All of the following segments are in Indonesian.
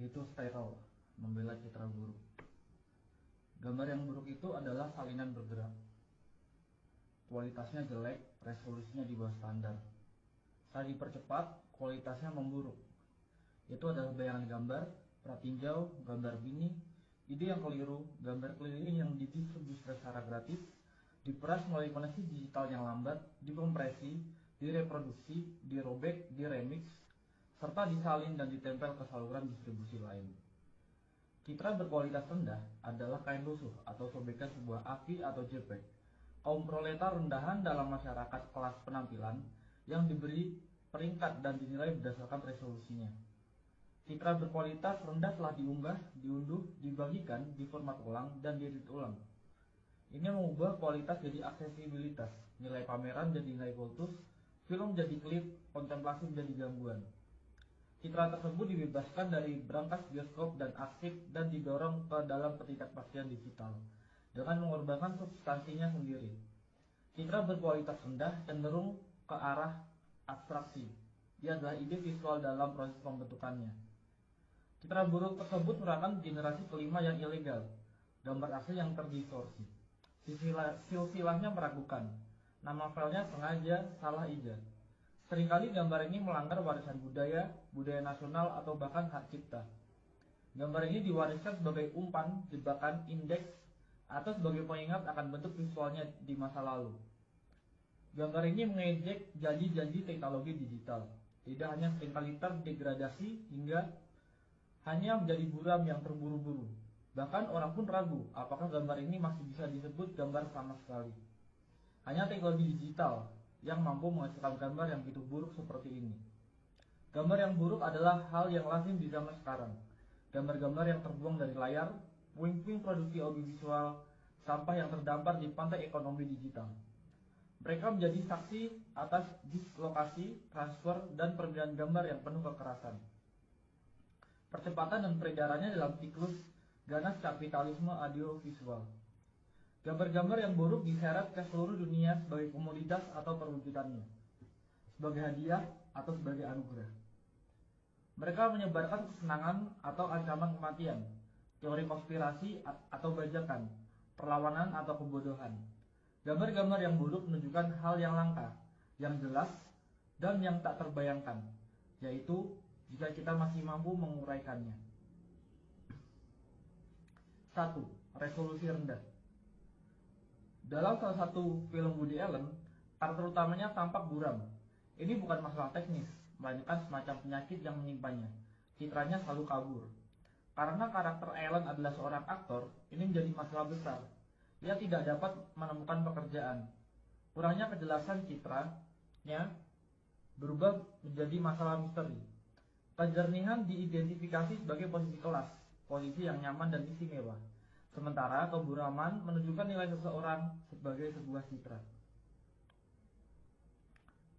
yaitu steril, membela citra buruk. Gambar yang buruk itu adalah salinan bergerak. Kualitasnya jelek, resolusinya di bawah standar. Saat dipercepat, kualitasnya memburuk. Itu adalah bayangan gambar, pratinjau, gambar bini, ide yang keliru, gambar keliling yang didistribusikan secara gratis, diperas melalui koneksi digital yang lambat, dikompresi, direproduksi, dirobek, diremix, serta disalin dan ditempel ke saluran distribusi lain. Citra berkualitas rendah adalah kain lusuh atau sobekan sebuah AVI atau JPEG. Kaum proletar rendahan dalam masyarakat kelas penampilan yang diberi peringkat dan dinilai berdasarkan resolusinya. Citra berkualitas rendah telah diunggah, diunduh, dibagikan, diformat ulang, dan diedit ulang. Ini mengubah kualitas jadi aksesibilitas, nilai pameran jadi nilai kultus, film jadi klip, kontemplasi menjadi gangguan. Citra tersebut dibebaskan dari brankas bioskop dan arsip dan didorong ke dalam ketidakpastian digital dengan mengorbankan substansinya sendiri. Citra berkualitas rendah cenderung ke arah abstraksi. Ia adalah ide visual dalam proses pembentukannya. Citra buruk tersebut merupakan generasi kelima yang ilegal, gambar asli yang terdistorsi. Silsilahnya meragukan, nama filenya sengaja salah ijaz. Seringkali gambar ini melanggar warisan budaya, budaya nasional, atau bahkan hak cipta. Gambar ini diwariskan sebagai umpan, jebakan, indeks, atau sebagai pengingat akan bentuk visualnya di masa lalu. Gambar ini mengejek janji-janji teknologi digital. Tidak hanya seringkali terdegradasi hingga hanya menjadi buram yang terburu-buru. Bahkan orang pun ragu apakah gambar ini masih bisa disebut gambar sama sekali. Hanya teknologi digital yang mampu menghasilkan gambar yang begitu buruk seperti ini. Gambar yang buruk adalah hal yang lazim di zaman sekarang. Gambar-gambar yang terbuang dari layar, puing-puing produksi audiovisual, sampah yang terdampar di pantai ekonomi digital. Mereka menjadi saksi atas dislokasi, transfer, dan permintaan gambar yang penuh kekerasan. Percepatan dan peredarannya dalam siklus ganas kapitalisme audiovisual. Gambar-gambar yang buruk diseret ke seluruh dunia sebagai komoditas atau perwujudannya, sebagai hadiah atau sebagai anugerah. Mereka menyebarkan kesenangan atau ancaman kematian, teori konspirasi atau bajakan, perlawanan atau kebodohan. Gambar-gambar yang buruk menunjukkan hal yang langka, yang jelas, dan yang tak terbayangkan, yaitu jika kita masih mampu menguraikannya. 1. Resolusi rendah. Dalam salah satu film Woody Allen, karakter utamanya tampak buram. Ini bukan masalah teknis, melainkan semacam penyakit yang menyimpannya. Citranya selalu kabur. Karena karakter Allen adalah seorang aktor, ini menjadi masalah besar. Ia tidak dapat menemukan pekerjaan. Kurangnya kejelasan citranya berubah menjadi masalah misteri. Kejernihan diidentifikasi sebagai posisi kelas, posisi yang nyaman dan istimewa. Sementara keburaman menunjukkan nilai seseorang sebagai sebuah citra.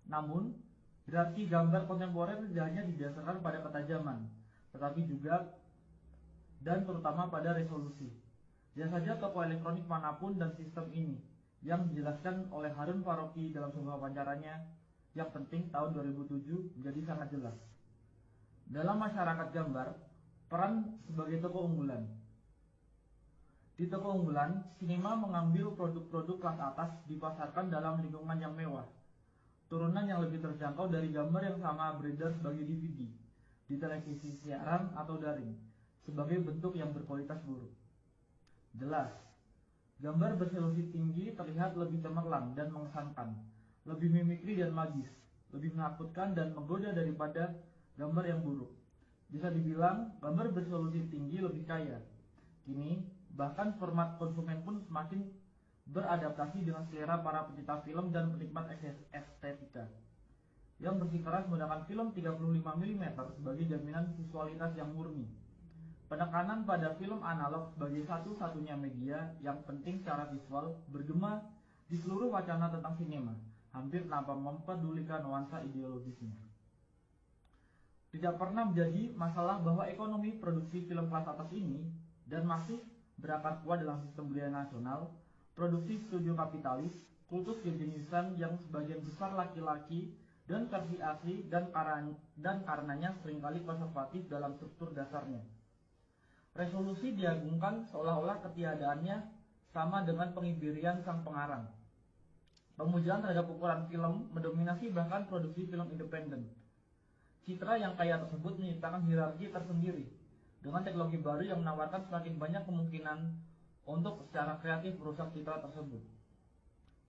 Namun, hierarki gambar kontemporer tidak hanya didasarkan pada ketajaman, tetapi juga dan terutama pada resolusi. Lihat saja toko elektronik manapun dan sistem ini, yang dijelaskan oleh Harun Faroqi dalam sebuah wawancaranya yang penting tahun 2007 menjadi sangat jelas. Dalam masyarakat gambar, peran sebagai toko unggulan. Di toko unggulan, sinema mengambil produk-produk kelas atas dipasarkan dalam lingkungan yang mewah. Turunan yang lebih terjangkau dari gambar yang sama beredar sebagai DVD, di televisi siaran atau daring, sebagai bentuk yang berkualitas buruk. Jelas, gambar beresolusi tinggi terlihat lebih cemerlang dan mengesankan, lebih mimikri dan magis, lebih menakutkan dan menggoda daripada gambar yang buruk. Bisa dibilang, gambar beresolusi tinggi lebih kaya. Kini, bahkan format konsumen pun semakin beradaptasi dengan selera para pecinta film dan penikmat estetika yang bersikeras menggunakan film 35 mm sebagai jaminan visualitas yang murni. Penekanan pada film analog sebagai satu-satunya media yang penting secara visual bergema di seluruh wacana tentang sinema, hampir tanpa mempedulikan nuansa ideologisnya. Tidak pernah menjadi masalah bahwa ekonomi produksi film kelas atas ini dan masih berakar kuat dalam sistem budaya nasional, produksi studio kapitalis, kultus kejeniusan yang sebagian besar laki-laki dan versi asli dan karenanya seringkali konservatif dalam struktur dasarnya. Resolusi diagungkan seolah-olah ketiadaannya sama dengan pengibirian sang pengarang. Pemujaan terhadap ukuran film mendominasi bahkan produksi film independen. Citra yang kaya tersebut menciptakan hierarki tersendiri dengan teknologi baru yang menawarkan semakin banyak kemungkinan untuk secara kreatif merusak citra tersebut.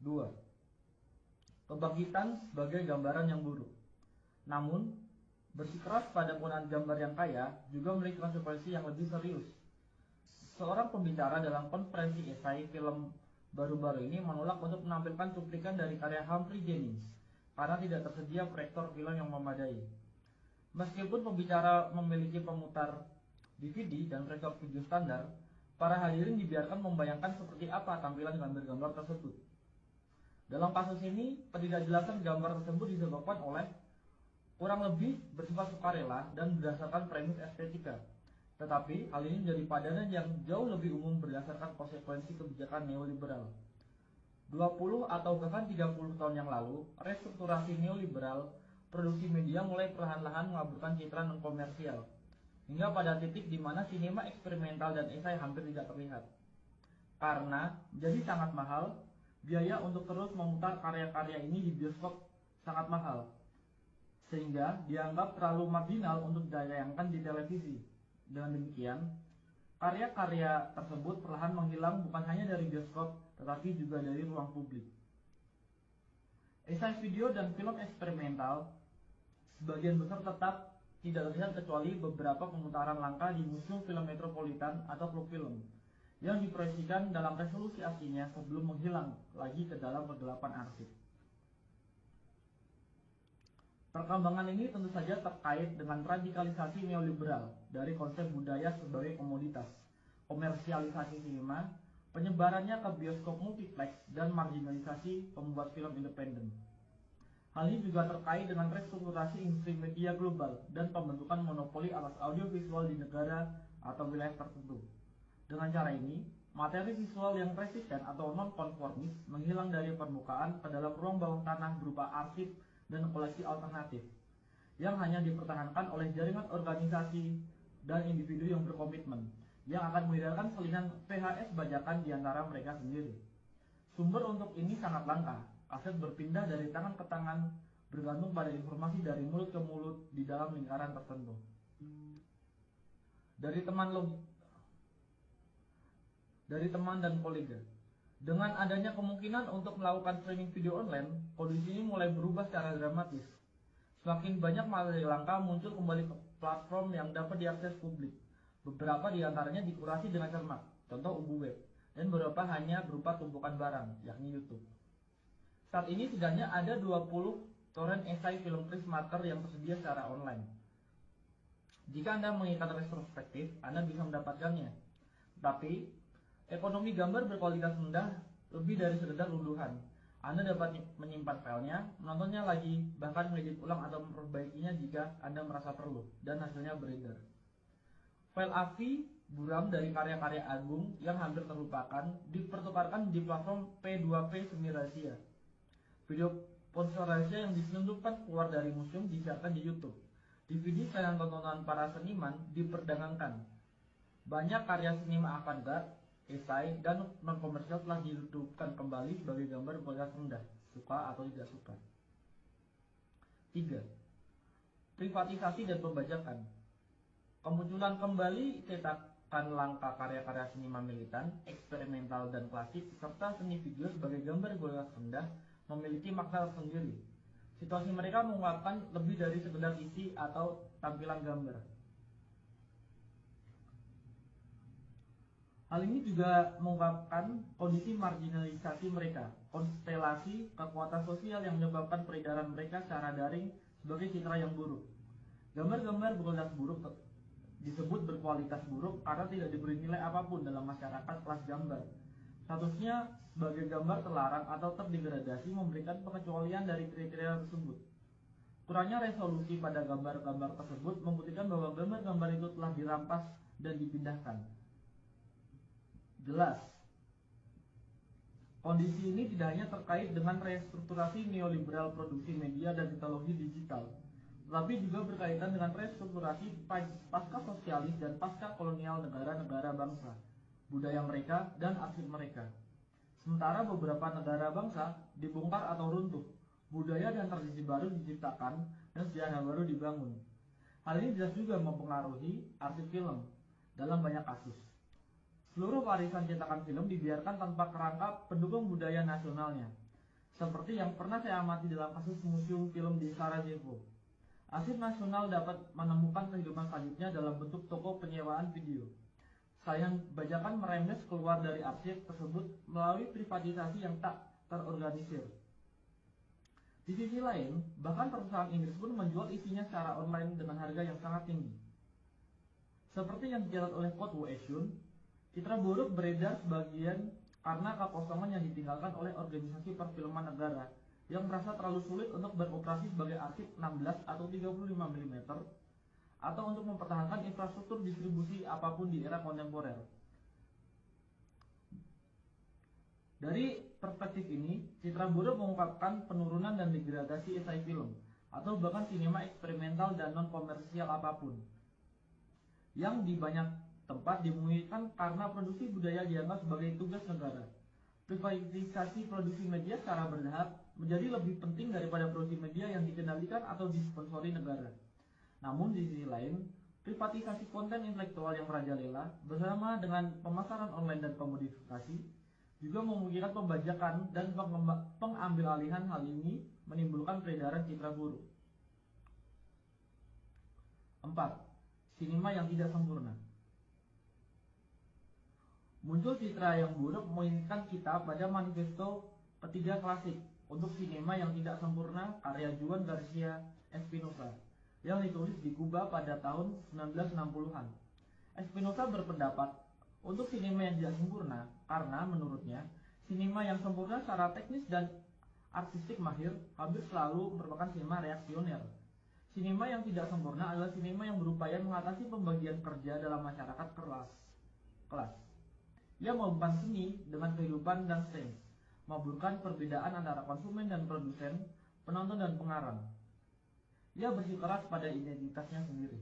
2. Kebangkitan sebagai gambaran yang buruk. Namun, bersikeras pada penggunaan gambar yang kaya juga memiliki konsekuensi yang lebih serius. Seorang pembicara dalam konferensi esai film baru-baru ini menolak untuk menampilkan cuplikan dari karya Humphrey Jennings karena tidak tersedia proyektor film yang memadai. Meskipun pembicara memiliki pemutar DVD dan proyektor video standar, para hadirin dibiarkan membayangkan seperti apa tampilan gambar-gambar tersebut. Dalam kasus ini, ketidakjelasan gambar tersebut disebabkan oleh kurang lebih bersifat sukarela dan berdasarkan premis estetika. Tetapi, hal ini menjadi padanan yang jauh lebih umum berdasarkan konsekuensi kebijakan neoliberal. 20 atau bahkan 30 tahun yang lalu, restrukturasi neoliberal, produksi media mulai perlahan-lahan mengaburkan citra non-komersial, hingga pada titik di mana sinema eksperimental dan esai hampir tidak terlihat. Karena menjadi sangat mahal, biaya untuk terus memutar karya-karya ini di bioskop sangat mahal, sehingga dianggap terlalu marginal untuk ditayangkan di televisi. Dengan demikian, karya-karya tersebut perlahan menghilang bukan hanya dari bioskop, tetapi juga dari ruang publik. Esai video dan film eksperimental sebagian besar tetap tidak terlihat kecuali beberapa pemutaran langka di museum film metropolitan atau klub film yang diproyeksikan dalam resolusi aslinya sebelum menghilang lagi ke dalam kegelapan arsip. Perkembangan ini tentu saja terkait dengan radikalisasi neoliberal dari konsep budaya sebagai komoditas, komersialisasi sinema, penyebarannya ke bioskop multiplex, dan marginalisasi pembuat film independen. Hal ini juga terkait dengan restrukturasi industri media global dan pembentukan monopoli atas audiovisual di negara atau wilayah tertentu. Dengan cara ini, materi visual yang resisten atau non-konformis menghilang dari permukaan ke dalam ruang bawah tanah berupa arsip dan koleksi alternatif, yang hanya dipertahankan oleh jaringan organisasi dan individu yang berkomitmen, yang akan mengedarkan salinan VHS bajakan di antara mereka sendiri. Sumber untuk ini sangat langka, aset berpindah dari tangan ke tangan, bergantung pada informasi dari mulut ke mulut di dalam lingkaran tertentu. Dari teman dan kolega. Dengan adanya kemungkinan untuk melakukan streaming video online, kondisi ini mulai berubah secara dramatis. Semakin banyak materi langka muncul kembali ke platform yang dapat diakses publik. Beberapa di antaranya dikurasi dengan cermat, contoh Ubu Web, dan beberapa hanya berupa tumpukan barang, yakni YouTube. Saat ini setidaknya ada 20 torrent esai film Chris Marker yang tersedia secara online. Jika Anda menginginkan retrospektif, Anda bisa mendapatkannya. Tapi, ekonomi gambar berkualitas rendah lebih dari sekedar unduhan. Anda dapat menyimpan filenya, menontonnya lagi, bahkan mengedit ulang atau memperbaikinya jika Anda merasa perlu, dan hasilnya beredar. File AVI buram dari karya-karya agung yang hampir terlupakan dipertukarkan di platform P2P semi rahasia. Video ponsel rahasia yang diselundupkan keluar dari museum disiarkan di YouTube. DVD saingan tontonan para seniman diperdagangkan. Banyak karya sinema avant-garde, esai, dan non-komersial telah dihidupkan kembali sebagai gambar berkualitas rendah, suka atau tidak suka. 3. Privatisasi dan pembajakan. Kemunculan kembali cetakan langka karya-karya seniman militan, eksperimental, dan klasik, serta seni video sebagai gambar berkualitas rendah memiliki makna tersendiri. Situasi mereka mengungkapkan lebih dari sekedar isi atau tampilan gambar. Hal ini juga mengungkapkan kondisi marginalisasi mereka, konstelasi kekuatan sosial yang menyebabkan peredaran mereka secara daring sebagai citra yang buruk. Gambar-gambar berkualitas buruk disebut berkualitas buruk karena tidak diberi nilai apapun dalam masyarakat kelas gambar. Statusnya sebagai gambar terlarang atau terdegradasi memberikan pengecualian dari kriteria tersebut. Kurangnya resolusi pada gambar-gambar tersebut membuktikan bahwa gambar-gambar itu telah dirampas dan dipindahkan. Jelas, Kondisi ini tidak hanya terkait dengan restrukturasi neoliberal produksi media dan teknologi digital, tetapi juga berkaitan dengan restrukturasi pasca sosialis dan pasca kolonial negara-negara bangsa, budaya mereka, dan arsip mereka. Sementara beberapa negara bangsa dibongkar atau runtuh, budaya dan tradisi baru diciptakan, dan sejarah baru dibangun. Hal ini jelas juga mempengaruhi arsip film dalam banyak kasus. Seluruh warisan cetakan film dibiarkan tanpa kerangka pendukung budaya nasionalnya, seperti yang pernah saya amati dalam kasus Museum Film di Sarajevo. Arsip nasional dapat menemukan kehidupan selanjutnya dalam bentuk toko penyewaan video. Sayang, bajakan merembes keluar dari arsip tersebut melalui privatisasi yang tak terorganisir. Di sisi lain, bahkan perusahaan Inggris pun menjual isinya secara online dengan harga yang sangat tinggi. Seperti yang dicatat oleh Kurt Wieschun, citra buruk beredar sebagian karena kekosongan yang ditinggalkan oleh organisasi perfilman negara yang merasa terlalu sulit untuk beroperasi sebagai arsip 16 atau 35 mm atau untuk mempertahankan infrastruktur distribusi apapun di era kontemporer. Dari perspektif ini, citra buruk mengungkapkan penurunan dan degradasi esai film atau bahkan sinema eksperimental dan non-komersial apapun yang di banyak tempat dimungkinkan karena produksi budaya dianggap sebagai tugas negara. Privatisasi produksi media secara bertahap menjadi lebih penting daripada produksi media yang dikendalikan atau disponsori negara. Namun di sisi lain, privatisasi konten intelektual yang merajalela bersama dengan pemasaran online dan komodifikasi juga memungkinkan pembajakan dan pengambil alihan. Hal ini menimbulkan peredaran citra buruk. 4. Sinema yang tidak sempurna. Muncul citra yang buruk mengingatkan kita pada manifesto ketiga klasik untuk sinema yang tidak sempurna karya Juan Garcia Espinosa yang ditulis di Kuba pada tahun 1960-an. Espinosa berpendapat untuk sinema yang tidak sempurna karena menurutnya sinema yang sempurna secara teknis dan artistik mahir hampir selalu merupakan sinema reaksioner. Sinema yang tidak sempurna adalah sinema yang berupaya mengatasi pembagian kerja dalam masyarakat kelas. Ia menghubungkan seni dengan kehidupan dan sains, membuka perbedaan antara konsumen dan produsen, penonton dan pengarang. Ia bersikeras pada identitasnya sendiri.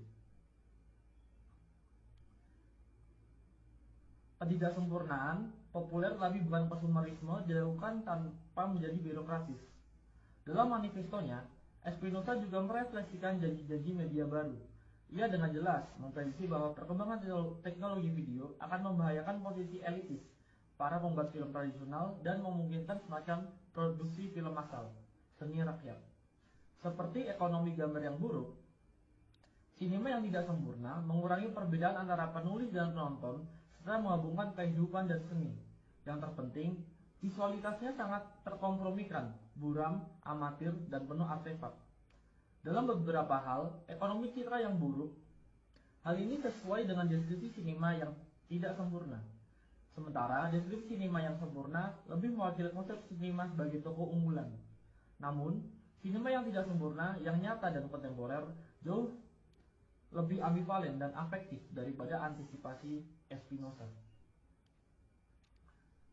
Ketidaksempurnaan populer tapi bukan konsumerisme dilakukan tanpa menjadi birokratis. Dalam manifestonya, Espinosa juga merefleksikan janji-janji media baru. Ia dengan jelas memprediksi bahwa perkembangan teknologi video akan membahayakan posisi elitis para pembuat film tradisional dan memungkinkan semacam produksi film massal, seni rakyat. Seperti ekonomi gambar yang buruk, sinema yang tidak sempurna mengurangi perbedaan antara penulis dan penonton serta menggabungkan kehidupan dan seni. Yang terpenting, visualitasnya sangat terkompromikan, buram, amatir, dan penuh artefak. Dalam beberapa hal, ekonomi citra yang buruk, hal ini sesuai dengan deskripsi sinema yang tidak sempurna. Sementara deskripsi sinema yang sempurna lebih mewakili konsep sinema sebagai tokoh unggulan. Namun, sinema yang tidak sempurna, yang nyata dan kontemporer, jauh lebih ambivalen dan afektif daripada antisipasi Espinosa.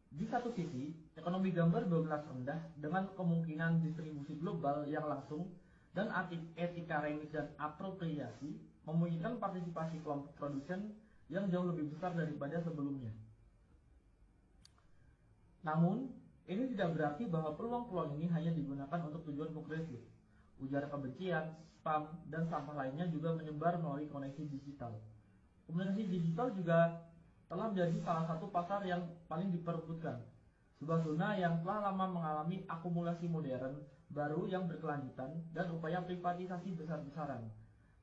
Di satu sisi, ekonomi gambar berkelas rendah dengan kemungkinan distribusi global yang langsung dan etika remix dan apropriasi memungkinkan partisipasi kelompok produsen yang jauh lebih besar daripada sebelumnya. Namun, ini tidak berarti bahwa peluang-peluang ini hanya digunakan untuk tujuan progresif. Ujar kebencian, spam, dan sampah lainnya juga menyebar melalui koneksi digital. Komunikasi digital juga telah menjadi salah satu pasar yang paling diperebutkan. Sebuah zona yang telah lama mengalami akumulasi modern baru yang berkelanjutan dan upaya privatisasi besar-besaran,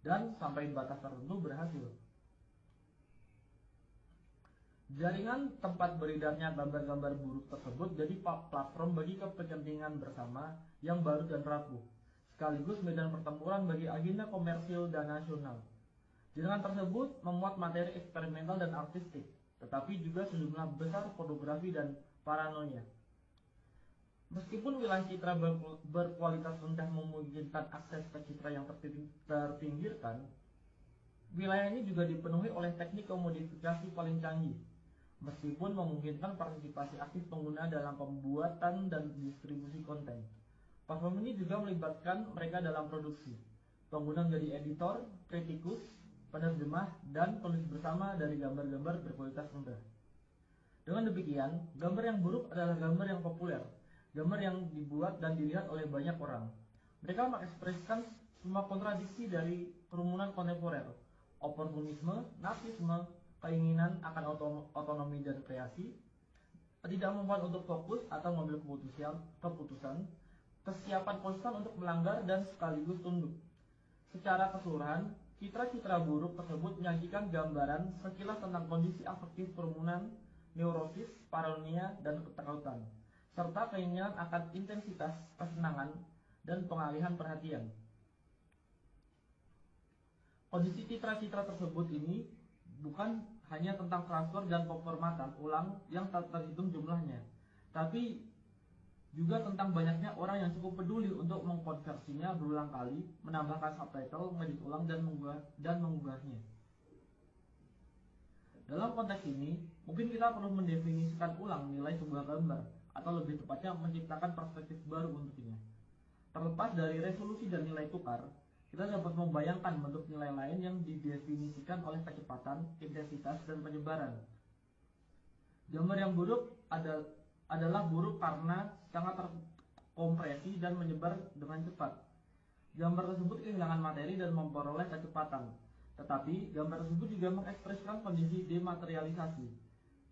dan sampai batas tertentu berhasil. Jaringan tempat beredarnya gambar-gambar buruk tersebut jadi platform bagi kepentingan bersama yang baru dan rapuh, sekaligus medan pertempuran bagi agenda komersil dan nasional. Jaringan tersebut memuat materi eksperimental dan artistik, tetapi juga sejumlah besar pornografi dan paranoia. Meskipun wilayah citra berkualitas rendah memungkinkan akses ke citra yang terpinggirkan, wilayah ini juga dipenuhi oleh teknik komodifikasi paling canggih. meskipun memungkinkan partisipasi aktif pengguna dalam pembuatan dan distribusi konten. Platform ini juga melibatkan mereka dalam produksi. Pengguna menjadi editor, kritikus, penerjemah, dan penulis bersama dari gambar-gambar berkualitas rendah. Dengan demikian, gambar yang buruk adalah gambar yang populer, gambar yang dibuat dan dilihat oleh banyak orang. Mereka mengekspresikan semua kontradiksi dari kerumunan kontemporer, oportunisme, narsisme, keinginan akan otonomi dan kreasi, ketidakmampuan untuk fokus atau mengambil keputusan, kesiapan konstan untuk melanggar dan sekaligus tunduk. Secara keseluruhan, citra-citra buruk tersebut menyajikan gambaran sekilas tentang kondisi afektif kerumunan, neurosis, paranoia, dan ketakutan, serta keinginan akan intensitas kesenangan dan pengalihan perhatian. Kondisi citra-citra tersebut ini bukan hanya tentang transfer dan pemformatan ulang yang tak terhitung jumlahnya, tapi juga tentang banyaknya orang yang cukup peduli untuk mengkonversinya berulang kali, menambahkan subtitle, mengedit ulang, dan mengunggahnya. Dalam konteks ini, mungkin kita perlu mendefinisikan ulang nilai sebuah gambar, atau lebih tepatnya menciptakan perspektif baru untuknya. Terlepas dari resolusi dan nilai tukar, kita dapat membayangkan bentuk nilai lain yang didefinisikan oleh kecepatan, intensitas, dan penyebaran. Gambar yang buruk adalah buruk karena sangat terkompresi dan menyebar dengan cepat. Gambar tersebut kehilangan materi dan memperoleh kecepatan. Tetapi gambar tersebut juga mengekspresikan kondisi dematerialisasi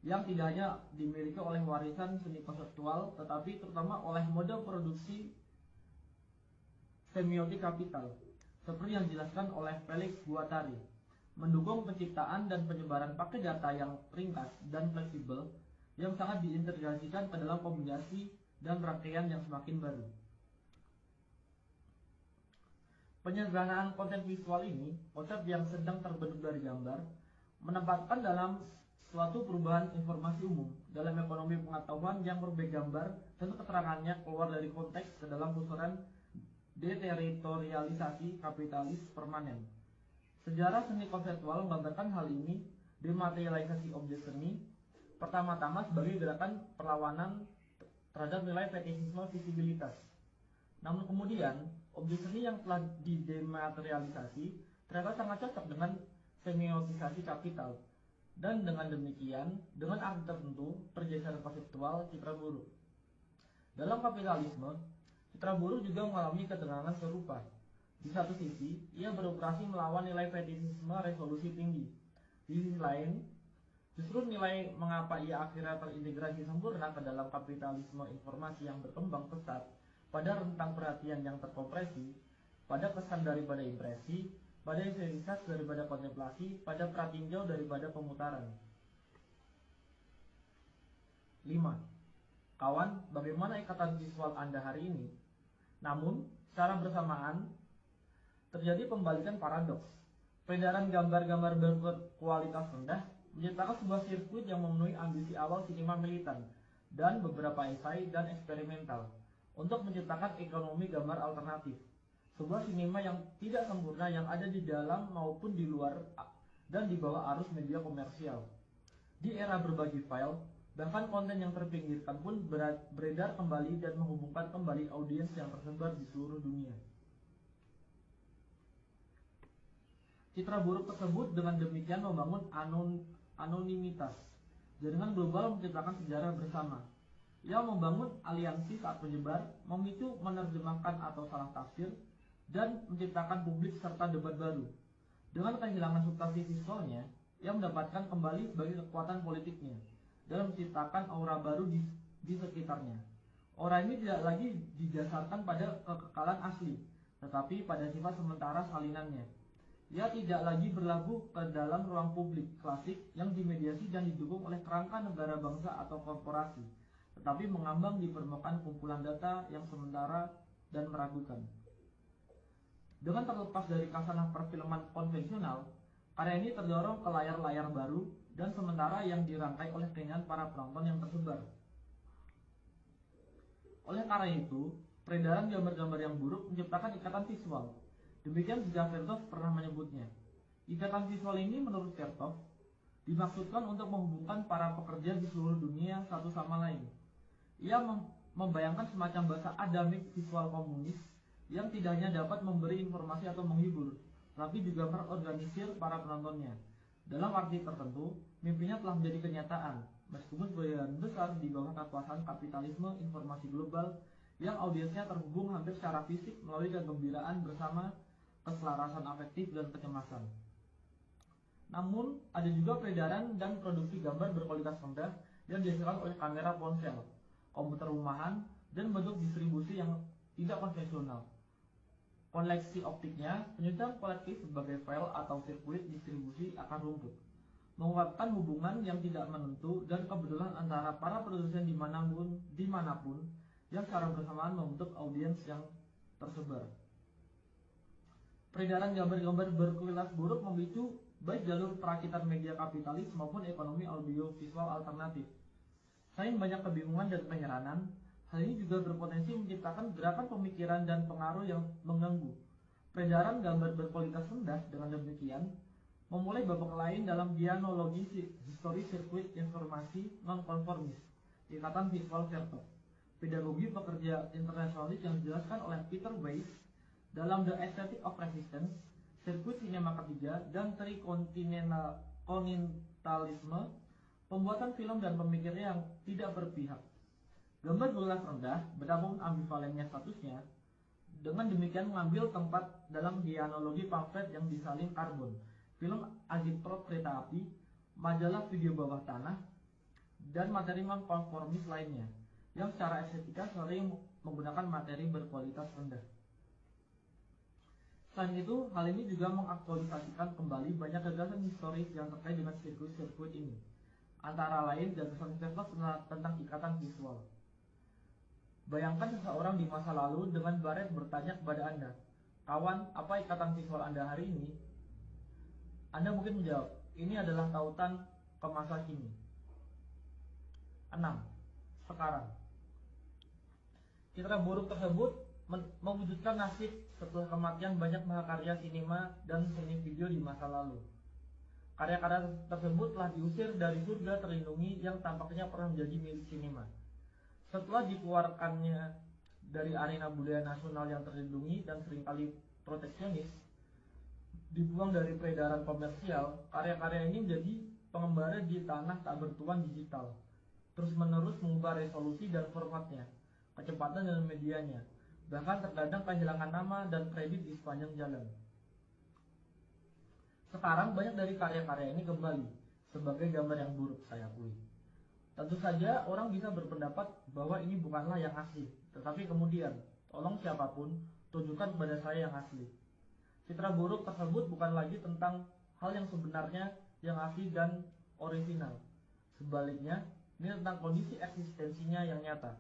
yang tidak hanya dimiliki oleh warisan seni konseptual, tetapi terutama oleh mode produksi semiotik kapital, seperti yang dijelaskan oleh Felix Guattari, mendukung penciptaan dan penyebaran paket data yang ringkas dan fleksibel yang sangat diintegrasikan ke dalam kombinasi dan rangkaian yang semakin baru. Penyederhanaan konten visual ini, konsep yang sedang terbentuk dari gambar, menempatkan dalam suatu perubahan informasi umum dalam ekonomi pengetahuan yang berbagai gambar dan keterangannya keluar dari konteks ke dalam pusaran deteritorialisasi kapitalis permanen. Sejarah seni konseptual menggambarkan hal ini dematerialisasi objek seni pertama-tama sebagai gerakan perlawanan terhadap nilai fetisisme visibilitas. Namun kemudian, objek seni yang telah didematerialisasi ternyata sangat cocok dengan semiotisasi kapital. Dan dengan demikian, dengan arti tertentu, pergeseran konseptual citra buruk. Dalam kapitalisme, citra buruk juga mengalami ketegangan serupa. Di satu sisi, ia beroperasi melawan nilai fetisisme resolusi tinggi. Di sisi lain, justru nilai mengapa ia akhirnya terintegrasi sempurna ke dalam kapitalisme informasi yang berkembang pesat pada rentang perhatian yang terkompresi, pada kesan daripada impresi, pada intensitas daripada kontemplasi, pada pratinjau daripada pemutaran. 5. Kawan, bagaimana ikatan visual Anda hari ini? Namun, secara bersamaan, terjadi pembalikan paradoks. Peredaran gambar-gambar berkualitas rendah menciptakan sebuah sirkuit yang memenuhi ambisi awal sinema militan dan beberapa esai dan eksperimental untuk menciptakan ekonomi gambar alternatif, sebuah sinema yang tidak sempurna yang ada di dalam maupun di luar dan di bawah arus media komersial. Di era berbagi file, bahkan konten yang terpinggirkan pun beredar kembali dan menghubungkan kembali audiens yang tersebar di seluruh dunia. Citra buruk tersebut dengan demikian membangun anonimitas. Jaringan global menciptakan sejarah bersama. Ia membangun aliansi saat menyebar, memicu menerjemahkan atau salah tafsir, dan menciptakan publik serta debat baru. Dengan kehilangan substansi visualnya, ia mendapatkan kembali sebagai kekuatan politiknya dalam menciptakan aura baru di sekitarnya. Aura ini tidak lagi didasarkan pada kekekalan asli, tetapi pada sifat sementara salinannya. Ia tidak lagi berlabuh ke dalam ruang publik klasik yang dimediasi dan didukung oleh kerangka negara bangsa atau korporasi, tetapi mengambang di permukaan kumpulan data yang sementara dan meragukan. Dengan terlepas dari kasanah perfilman konvensional, karya ini terdorong ke layar-layar baru dan sementara yang dirangkai oleh keinginan para penonton yang tersebar. Oleh karena itu, peredaran gambar-gambar yang buruk menciptakan ikatan visual. Demikian juga Vertov pernah menyebutnya. Ikatan visual ini menurut Vertov dimaksudkan untuk menghubungkan para pekerja di seluruh dunia satu sama lain. Ia membayangkan semacam bahasa adamik visual komunis yang tidak hanya dapat memberi informasi atau menghibur, tapi juga mengorganisir para penontonnya. Dalam arti tertentu, mimpinya telah menjadi kenyataan, meskipun sebagian besar di bawah kekuasaan kapitalisme informasi global yang audiensnya terhubung hampir secara fisik melalui kegembiraan bersama keselarasan afektif dan kecemasan. Namun, ada juga peredaran dan produksi gambar berkualitas rendah yang dihasilkan oleh kamera ponsel, komputer rumahan, dan bentuk distribusi yang tidak konvensional. Koleksi optiknya, penyusunan kolektif sebagai file atau sirkuit distribusi akan rumput, mengungkapkan hubungan yang tidak menentu dan kebetulan antara para produsen dimanapun yang secara bersamaan membentuk audiens yang tersebar. Peredaran gambar-gambar berkualitas buruk memicu baik jalur perakitan media kapitalis maupun ekonomi audiovisual alternatif. Selain banyak kebingungan dan penyeranan, hal ini juga berpotensi menciptakan gerakan pemikiran dan pengaruh yang mengganggu. Peredaran gambar berkualitas rendah dengan demikian memulai babak lain dalam dianologi histori sirkuit informasi nonkonformis, ikatan visual verter, pedagogi pekerja internasionalis yang dijelaskan oleh Peter Weiss dalam The Aesthetic of Resistance, sirkuit sinema ketiga, dan trikontinentalisme, pembuatan film dan pemikirnya yang tidak berpihak. Gambar berkualitas rendah, betapapun ambivalennya statusnya, dengan demikian mengambil tempat dalam dianologi pamflet yang disalin karbon, film agitprop kereta api, majalah video bawah tanah, dan materi nonkonformis lainnya, yang secara estetika sering menggunakan materi berkualitas rendah. Selain itu, hal ini juga mengaktualisasikan kembali banyak gagasan historis yang terkait dengan sirkuit-sirkuit ini. Antara lain, gagasan Vespa tentang ikatan visual. Bayangkan seseorang di masa lalu dengan baret bertanya kepada Anda, "Kawan, apa ikatan visual Anda hari ini?" Anda mungkin menjawab, "Ini adalah tautan ke masa kini." 6. Sekarang. Citra buruk tersebut mewujudkan nasib setelah kematian banyak mahakarya sinema dan seni video di masa lalu. Karya-karya tersebut telah diusir dari surga terlindungi yang tampaknya pernah menjadi milik sinema. Setelah dikeluarkannya dari arena budaya nasional yang terlindungi dan seringkali proteksionis, dibuang dari peredaran komersial, karya-karya ini menjadi pengembara di tanah tak bertuan digital, terus-menerus mengubah resolusi dan formatnya, kecepatan dan medianya, bahkan terkadang kehilangan nama dan kredit di sepanjang jalan. Sekarang banyak dari karya-karya ini kembali sebagai gambar yang buruk, saya akui. Tentu saja orang bisa berpendapat bahwa ini bukanlah yang asli, tetapi kemudian, tolong siapapun, tunjukkan kepada saya yang asli. Citra buruk tersebut bukan lagi tentang hal yang sebenarnya yang asli dan orisinal. Sebaliknya, ini tentang kondisi eksistensinya yang nyata,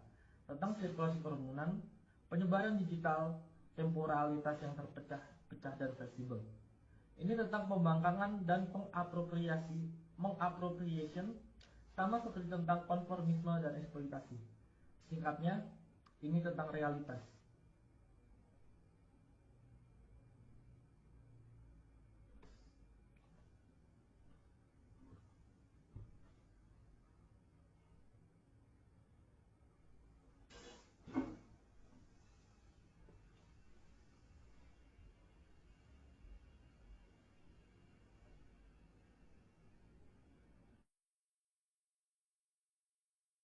tentang sirkulasi kerumunan, penyebaran digital, temporalitas yang terpecah-pecah dan fleksibel. Ini tentang pembangkangan dan mengappropriation, sama seperti tentang konformisme dan eksploitasi. Singkatnya, ini tentang realitas.